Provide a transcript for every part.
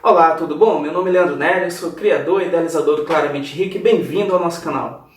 Olá, tudo bom? Meu nome é Leandro Nery, sou criador e idealizador do Claramente Rico e bem-vindo ao nosso canal.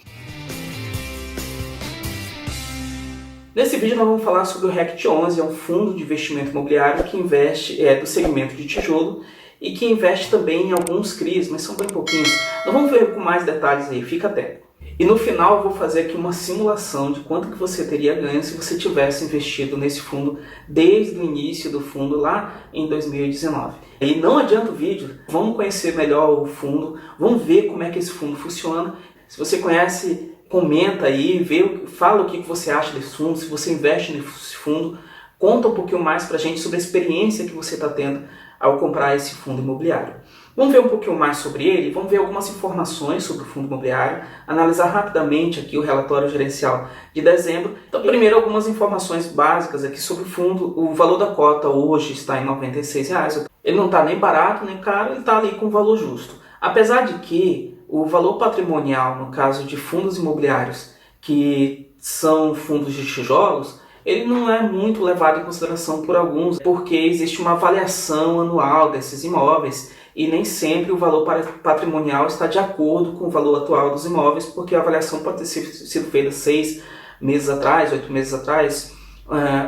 Nesse vídeo nós vamos falar sobre o RECT 11, é um fundo de investimento imobiliário que investe do segmento de tijolo e que investe também em alguns CRIs, mas são bem pouquinhos. Nós vamos ver com mais detalhes aí, fica atento. E no final eu vou fazer aqui uma simulação de quanto que você teria ganho se você tivesse investido nesse fundo desde o início do fundo lá em 2019. E não adianta o vídeo, vamos conhecer melhor o fundo, vamos ver como é que esse fundo funciona. Se você conhece, comenta aí, fala o que você acha desse fundo, se você investe nesse fundo, conta um pouquinho mais pra gente sobre a experiência que você está tendo ao comprar esse fundo imobiliário. Vamos ver um pouquinho mais sobre ele, vamos ver algumas informações sobre o fundo imobiliário, analisar rapidamente aqui o relatório gerencial de dezembro. Então, primeiro algumas informações básicas aqui sobre o fundo. O valor da cota hoje está em R$ 96,00. Ele não está nem barato nem caro, ele está ali com o valor justo. Apesar de que o valor patrimonial, no caso de fundos imobiliários, que são fundos de tijolos, ele não é muito levado em consideração por alguns, porque existe uma avaliação anual desses imóveis e nem sempre o valor patrimonial está de acordo com o valor atual dos imóveis, porque a avaliação pode ter sido feita 6 meses atrás, 8 meses atrás,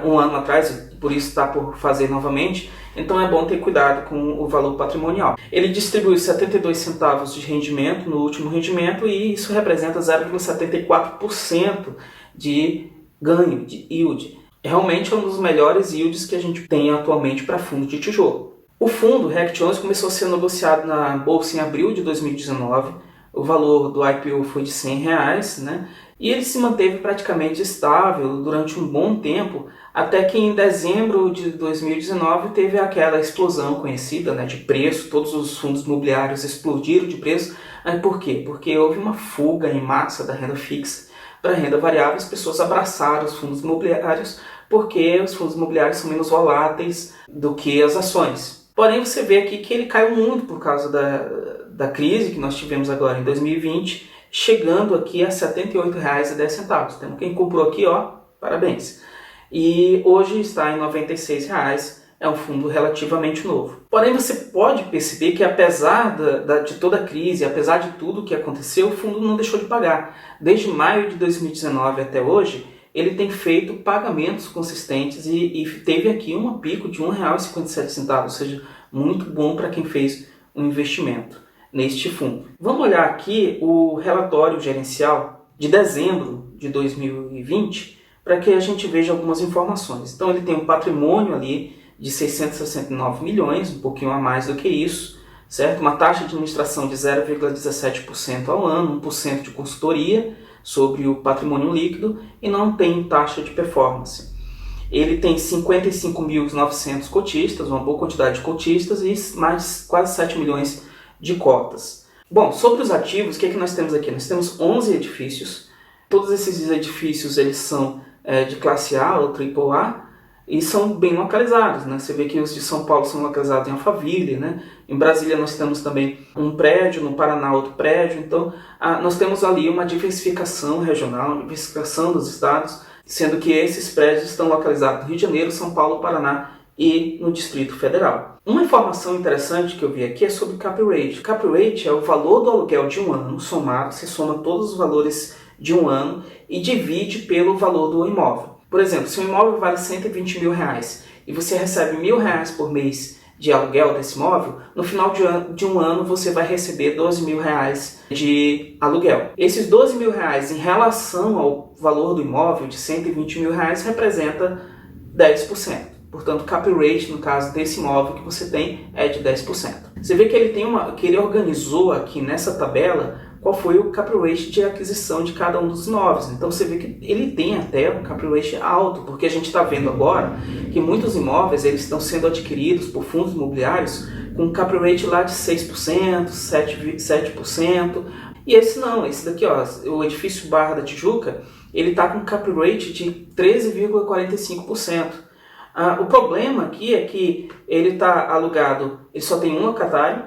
um ano atrás, por isso está por fazer novamente. Então é bom ter cuidado com o valor patrimonial. Ele distribuiu 72 centavos de rendimento no último rendimento e isso representa 0,74% de ganho, de yield. Realmente é um dos melhores yields que a gente tem atualmente para fundo de tijolo. O fundo RECT 11 começou a ser negociado na bolsa em abril de 2019. O valor do IPO foi de R$100, né? E ele se manteve praticamente estável durante um bom tempo, até que em dezembro de 2019 teve aquela explosão conhecida, né, de preço. Todos os fundos imobiliários explodiram de preço. Por quê? Porque houve uma fuga em massa da renda fixa para a renda variável. As pessoas abraçaram os fundos imobiliários porque os fundos imobiliários são menos voláteis do que as ações. Porém, você vê aqui que ele caiu muito por causa da crise que nós tivemos agora em 2020, chegando aqui a R$ 78,10. Então, quem comprou aqui, ó, parabéns. E hoje está em R$ 96,00, é um fundo relativamente novo. Porém, você pode perceber que apesar de toda a crise, apesar de tudo que aconteceu, o fundo não deixou de pagar. Desde maio de 2019 até hoje, ele tem feito pagamentos consistentes e teve aqui um pico de R$ 1,57, ou seja, muito bom para quem fez um investimento neste fundo. Vamos olhar aqui o relatório gerencial de dezembro de 2020 para que a gente veja algumas informações. Então ele tem um patrimônio ali de 669 milhões, um pouquinho a mais do que isso, certo? Uma taxa de administração de 0,17% ao ano, 1% de consultoria sobre o patrimônio líquido e não tem taxa de performance. Ele tem 55.900 cotistas, uma boa quantidade de cotistas e mais quase 7 milhões de cotas. Bom, sobre os ativos, o que nós temos aqui? Nós temos 11 edifícios. Todos esses edifícios eles são de classe A ou AAA e são bem localizados, né? Você vê que os de São Paulo são localizados em Alphaville, né? Em Brasília nós temos também um prédio, no Paraná outro prédio. Então nós temos ali uma diversificação regional, uma diversificação dos estados, sendo que esses prédios estão localizados no Rio de Janeiro, São Paulo, Paraná e no Distrito Federal. Uma informação interessante que eu vi aqui é sobre o cap rate. O cap rate é o valor do aluguel de um ano somado, você soma todos os valores de um ano e divide pelo valor do imóvel. Por exemplo, se um imóvel vale R$120 mil e você recebe R$1.000 por mês de aluguel desse imóvel, no final de um ano você vai receber R$12 mil de aluguel. Esses R$12 mil em relação ao valor do imóvel de R$120 mil representa 10%. Portanto, o cap rate, no caso desse imóvel que você tem, é de 10%. Você vê que ele organizou aqui nessa tabela qual foi o cap rate de aquisição de cada um dos imóveis. Então você vê que ele tem até um cap rate alto, porque a gente está vendo agora que muitos imóveis eles estão sendo adquiridos por fundos imobiliários com um cap rate lá de 6%, 7%. E esse não, esse daqui, ó, o edifício Barra da Tijuca, ele está com um cap rate de 13,45%. O problema aqui é que ele está alugado, ele só tem um locatário,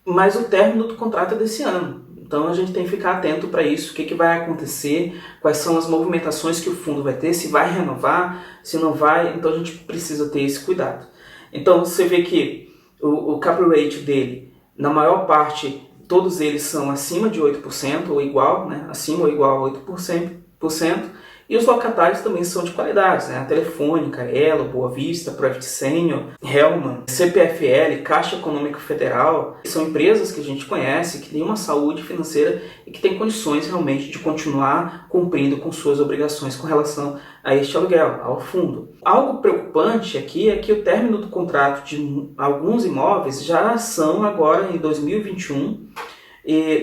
mas o término do contrato é desse ano. Então a gente tem que ficar atento para isso, o que vai acontecer, quais são as movimentações que o fundo vai ter, se vai renovar, se não vai, então a gente precisa ter esse cuidado. Então você vê que o cap rate dele, na maior parte, todos eles são acima de 8%, ou igual, né? Acima ou igual a 8%. E os locatários também são de qualidade, né? A Telefônica, Elo, Boa Vista, Private Senior, Hellman, CPFL, Caixa Econômica Federal, são empresas que a gente conhece, que têm uma saúde financeira e que têm condições realmente de continuar cumprindo com suas obrigações com relação a este aluguel, ao fundo. Algo preocupante aqui é que o término do contrato de alguns imóveis já são agora em 2021,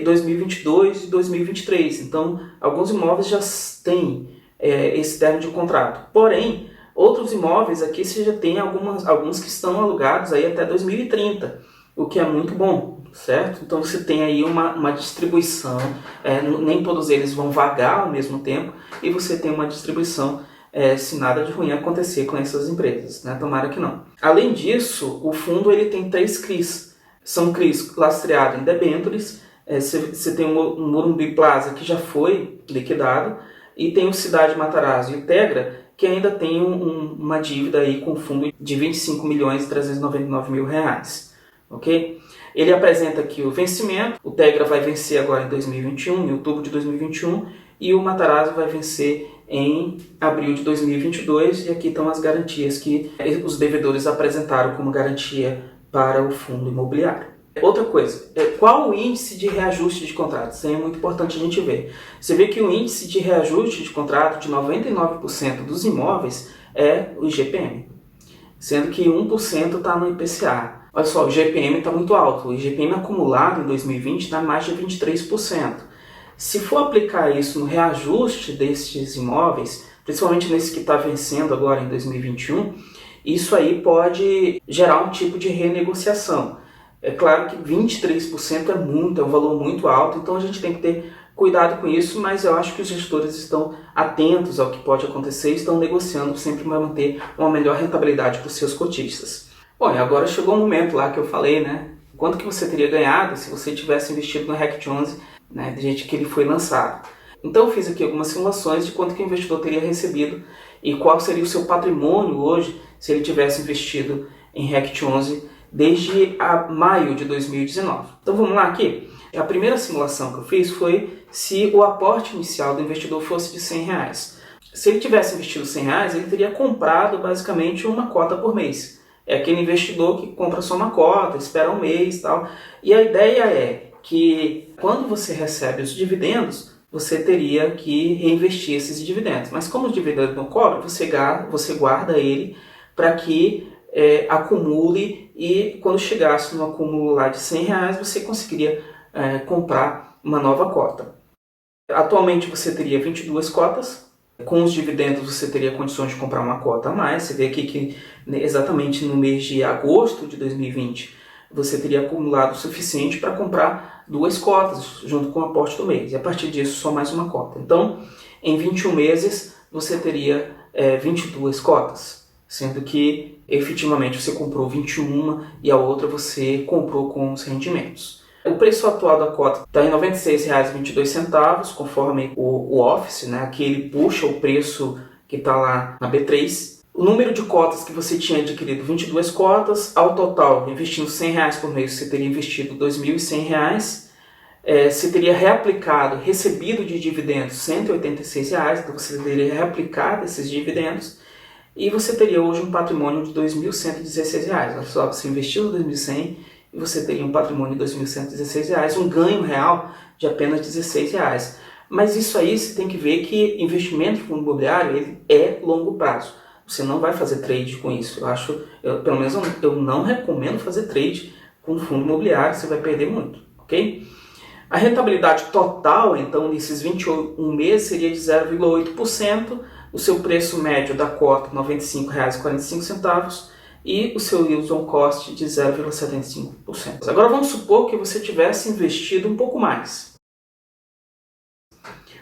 2022 e 2023. Então, alguns imóveis já têm esse término de contrato. Porém, outros imóveis aqui você já tem alguns que estão alugados aí até 2030, o que é muito bom, certo? Então você tem aí uma distribuição, nem todos eles vão vagar ao mesmo tempo, e você tem uma distribuição se nada de ruim acontecer com essas empresas, né? Tomara que não. Além disso, o fundo ele tem 3 CRIs. São CRIs lastreados em debêntures. Você tem o Morumbi Plaza, que já foi liquidado, e tem o Cidade Matarazzo e o Tegra, que ainda tem uma dívida aí com o fundo de R$ 25.399.000, ok? Ele apresenta aqui o vencimento. O Tegra vai vencer agora em 2021, em outubro de 2021, e o Matarazzo vai vencer em abril de 2022, e aqui estão as garantias que os devedores apresentaram como garantia para o fundo imobiliário. Outra coisa, qual o índice de reajuste de contrato? Isso é muito importante a gente ver. Você vê que o índice de reajuste de contrato de 99% dos imóveis é o IGPM, sendo que 1% está no IPCA. Olha só, o IGPM está muito alto. O IGPM acumulado em 2020 está mais de 23%. Se for aplicar isso no reajuste destes imóveis, principalmente nesse que está vencendo agora em 2021, isso aí pode gerar um tipo de renegociação. É claro que 23% é um valor muito alto, então a gente tem que ter cuidado com isso, mas eu acho que os gestores estão atentos ao que pode acontecer e estão negociando sempre para manter uma melhor rentabilidade para os seus cotistas. Bom, e agora chegou o momento lá que eu falei, né? Quanto que você teria ganhado se você tivesse investido no RECT 11, né, desde que ele foi lançado. Então eu fiz aqui algumas simulações de quanto que o investidor teria recebido e qual seria o seu patrimônio hoje se ele tivesse investido em RECT 11 desde maio de 2019. Então vamos lá aqui. A primeira simulação que eu fiz foi se o aporte inicial do investidor fosse de R$100. Se ele tivesse investido R$100, ele teria comprado basicamente uma cota por mês. É aquele investidor que compra só uma cota, espera um mês e tal. E a ideia é que quando você recebe os dividendos, você teria que reinvestir esses dividendos. Mas como os dividendos não cobram, você guarda ele para que acumule, e quando chegasse no acúmulo lá de R$100, você conseguiria comprar uma nova cota. Atualmente você teria 22 cotas, com os dividendos você teria condições de comprar uma cota a mais. Você vê aqui que exatamente no mês de agosto de 2020 você teria acumulado o suficiente para comprar 2 cotas junto com o aporte do mês, e a partir disso só mais uma cota. Então em 21 meses você teria 22 cotas, sendo que efetivamente você comprou 21 e a outra você comprou com os rendimentos. O preço atual da cota está em R$ 96,22, conforme o Office, né? Aqui ele puxa o preço que está lá na B3. O número de cotas que você tinha adquirido, 22 cotas, ao total, investindo R$100 por mês, você teria investido R$ 2.100. Você teria reaplicado, recebido de dividendos R$ 186, então você teria reaplicado esses dividendos. E você teria hoje um patrimônio de R$ 2.116. Olha só, você investiu R$ 2.100 e você teria um patrimônio de R$ 2.116, um ganho real de apenas R$ 16. Mas isso aí você tem que ver que investimento em fundo imobiliário ele é longo prazo. Você não vai fazer trade com isso. Pelo menos eu não recomendo fazer trade com fundo imobiliário, você vai perder muito, ok? A rentabilidade total, então, nesses 21 meses seria de 0,8%. O seu preço médio da cota, R$ 95,45, e o seu yield on cost de 0,75%. Agora vamos supor que você tivesse investido um pouco mais.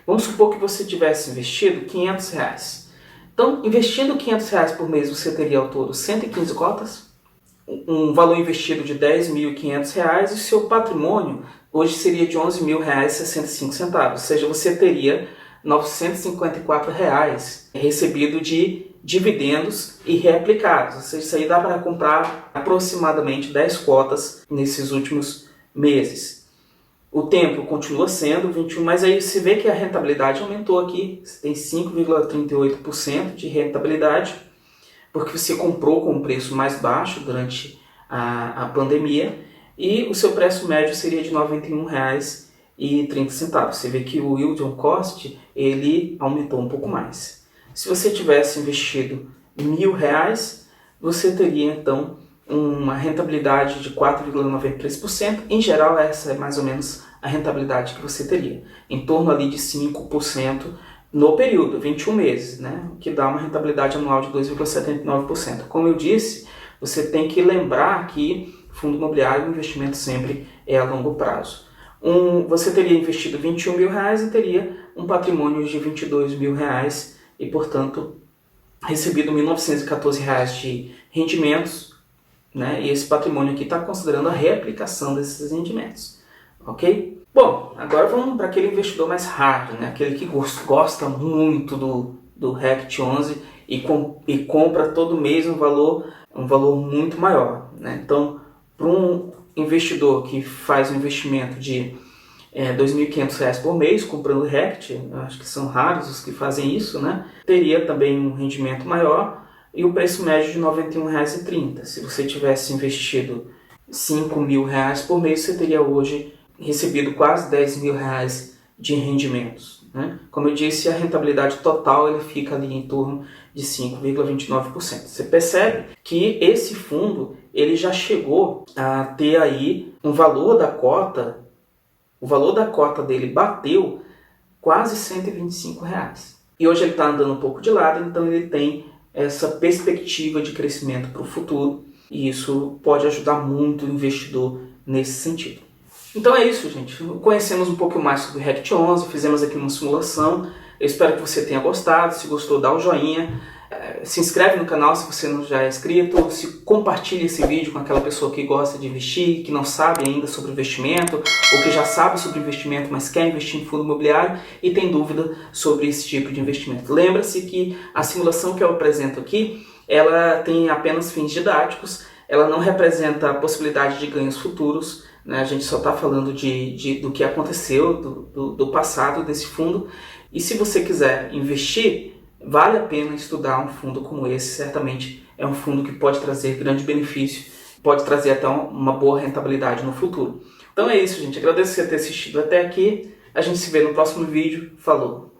Vamos supor que você tivesse investido R$ 500. Então, investindo R$ 500 por mês, você teria ao todo 115 cotas, um valor investido de R$ 10.500, e seu patrimônio hoje seria de R$ 11.065, ou seja, você teria R$ 954 recebido de dividendos e reaplicados. Ou seja, isso aí dá para comprar aproximadamente 10 cotas nesses últimos meses. O tempo continua sendo 21, mas aí você vê que a rentabilidade aumentou aqui. Você tem 5,38% de rentabilidade, porque você comprou com um preço mais baixo durante a pandemia, e o seu preço médio seria de R$ 91,30. Você vê que o yield on cost ele aumentou um pouco mais. Se você tivesse investido R$1.000, você teria então uma rentabilidade de 4,93%. Em geral, essa é mais ou menos a rentabilidade que você teria, em torno ali de 5% no período, 21 meses, né? O que dá uma rentabilidade anual de 2,79%. Como eu disse, você tem que lembrar que fundo imobiliário, o investimento sempre é a longo prazo. Você teria investido R$21.000 e teria um patrimônio de R$22.000 e, portanto, recebido R$1.914 de rendimentos, né? E esse patrimônio aqui está considerando a reaplicação desses rendimentos, ok? Bom, agora vamos para aquele investidor mais hard, né? Aquele que gosta muito do RECT 11 e compra todo mês um valor muito maior, né? Então, para um investidor que faz um investimento de R$ 2.500 por mês comprando RECT, eu acho que são raros os que fazem isso, né? Teria também um rendimento maior e o preço médio de R$ 91,30. Se você tivesse investido R$ 5.000 por mês, você teria hoje recebido quase R$ 10.000 de rendimentos, né? Como eu disse, a rentabilidade total ele fica ali em torno de 5,29%. Você percebe que esse fundo ele já chegou a ter aí um valor da cota, o valor da cota dele bateu quase R$125. E hoje ele está andando um pouco de lado, então ele tem essa perspectiva de crescimento para o futuro, e isso pode ajudar muito o investidor nesse sentido. Então é isso, gente. Conhecemos um pouco mais sobre o RECT 11, fizemos aqui uma simulação. Eu espero que você tenha gostado. Se gostou, dá um joinha. Se inscreve no canal se você não já é inscrito. Se compartilha esse vídeo com aquela pessoa que gosta de investir, que não sabe ainda sobre investimento, ou que já sabe sobre investimento, mas quer investir em fundo imobiliário e tem dúvida sobre esse tipo de investimento. Lembra-se que a simulação que eu apresento aqui, ela tem apenas fins didáticos, ela não representa a possibilidade de ganhos futuros, né? A gente só está falando do que aconteceu, do passado desse fundo. E se você quiser investir, vale a pena estudar um fundo como esse. Certamente é um fundo que pode trazer grande benefício, pode trazer até uma boa rentabilidade no futuro. Então é isso, gente. Agradeço você ter assistido até aqui. A gente se vê no próximo vídeo. Falou!